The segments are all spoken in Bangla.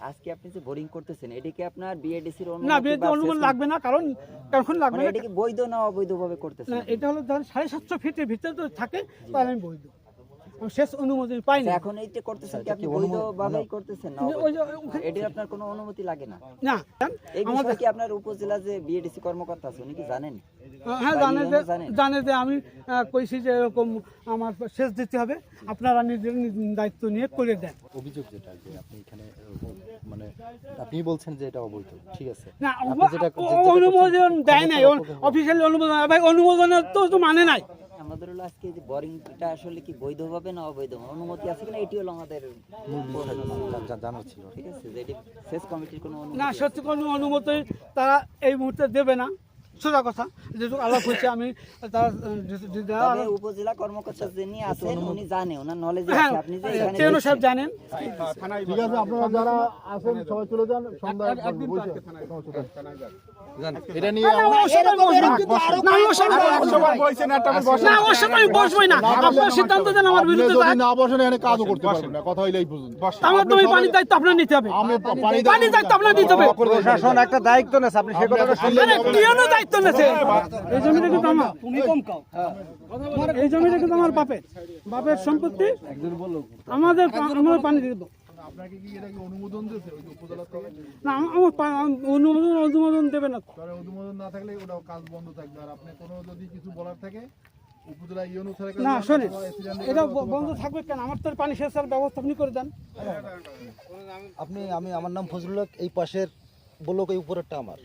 আজকে আপনি যে বোরিং করতেছেন এটা কি আপনার বিএডিসির না বিএডিসির অনুমোদন লাগবে না, কারণ এখন লাগবে মানে না। এটা কি বৈধ না অবৈধভাবে করতেছেন? না, এটা হলো ধরেন 750 ফিটের ভিতরে তো থাকে, তাহলে আমি বৈধ, আমি শেষ অনুমোদন পাই না। এখন এইটা করতেছেন কি আপনি বৈধভাবেই করতেছেন না ওই যে ওখানে- এটির আপনার কোনো অনুমতি লাগে না? না এই আমাদের বিষয়ে কি আপনার উপজেলা যে বিএডিসি কর্মকর্তা আছে উনি কি জানেন? হ্যাঁ বা জানে ইউনো জানেন? জানে যে আমি কইছি যে এরকম আমার সেচ দিতে হবে, আপনারা নিজের দায়িত্ব নিয়ে করে দেন। অভিযোগ যেটা যে আপনি এখানে মানে আপনি বলছেন যে এটা অবৈধ, ঠিক আছে, না আপনি যেটা অনুমোদন দেয় নাই, অফিসিয়ালি অনুমোদন, ভাই অনুমোদনের তো মানে নাই। আমাদের হলো আজকে যে বোরিংটা আসলে কি বৈধভাবে না অবৈধ অনুমতি আছে কিনা এটি হলো আমাদের জানার ছিল। ঠিক আছে, যে এটি সেচ কমিটির কোনো অনুমতি না আছে? সত্যি কোনো অনুমতি তারা এই মুহূর্তে দেবে না, সোজা কথা, যেহেতু আলাপ হয়েছে আমি তারা তবে উপজেলা কর্মকর্তা যিনি আছেন উনি জানে, ওনার নলেজে হ্যাঁ আছে আপনি যে এখানে চেয়ারম্যান সাহেব জানেন। ঠিক আছে, আপনারা যারা আছেন সবাই চলে যান, সন্ধ্যায় এটা নিয়ে না, ওর সাথে আমি বসবো না। না, ওর সাথে না, ওর সাথে আমি বসবোই না। আপনার সিদ্ধান্ত দেন আমার বিরুদ্ধে যদি যায়। না বসেন এখানে কাজও করতে পারবেন না, কথা হইলেই বুঝুন। আমার তো ওই পানির দায়িত্ব আপনার নিতে হবে, আমি পানির দায়িত্ব আপনার নিতে হবে। প্রশাসন একটা দায়িত্ব নেছে, আপনি সে কথাটা আরে কেন দায়িত্ব নেছে? এই জমিটা কিন্তু আমার, তুমি কম কাও, এই জমিটা কিন্তু আমার বাপের সম্পত্তি, আমাদের আমার পানি দিব আপনাকে কি এটা কি অনুমোদন দিয়েছে ওই উপজেলা থেকে? না, অনুমোদন দেবে না। তাহলে অনুমোদন না থাকলে ওটা কাজ বন্ধ থাকবে। আর আপনি কোনো যদি কিছু বলার থাকে উপজেলা ইউনো থেকে না শোনেন, এটা বন্ধ থাকবে কেন? আমার তো পানি সেচের ব্যবস্থা আপনি করে দেন। আমার নাম ফজলুল হক, এই পাশের বললো এই উপরেরটা আমার।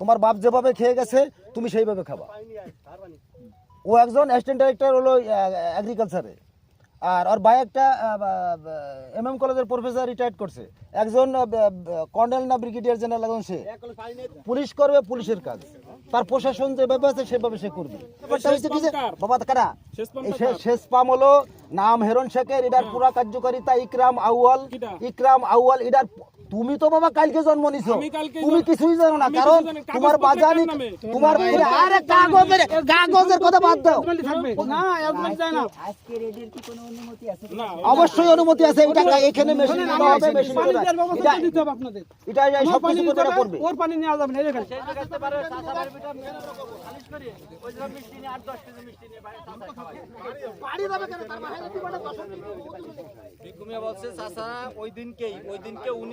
তোমার বাপ যেভাবে খেয়ে গেছে তুমি সেইভাবে খাবা। ও একজন অ্যাসিস্ট্যান্ট ডাইরেক্টর হলো এগ্রিকালচারে, আর ওর ভাই একটা এমএম কলেজের প্রফেসর রিটায়ার্ড করছে, একজন কর্নেল না ব্রিগেডিয়ার জেনারেল, একজন সে পুলিশ করবে পুলিশের কাজ, তার প্রশাসন যেভাবে আছে সেভাবে সে করবে। ব্যাপারটা হচ্ছে কি যে বাবা কারা এই শেষ পাম হলো নাম হেরন শেখের, এটার পুরা কার্যকারিতা ইকরাম আউয়াল এটার। তুমি তো বাবা কালকে জন্ম নিছো, তুমি কিছুই জানো না, কারণ তোমার বাজানি তোমার আরে কাগজের কথা বাদ দাও। না এরকম যায় না। আজকে রেডির কি কোনো অনুমতি আছে? অবশ্যই অনুমতি আছে, এটা এখানে মেশিন দেওয়া হবে, মেশিন পানি দেওয়া দেওয়ার ব্যবস্থা করে দিতে হবে আপনাদের। এটা সব পানি কিছু নিতে করে হবে, করবে। ওর পানি নেওয়া যাবে না। এই দেখেন ঘুমিয়ে বলছে চাচা ওই দিনকে উনি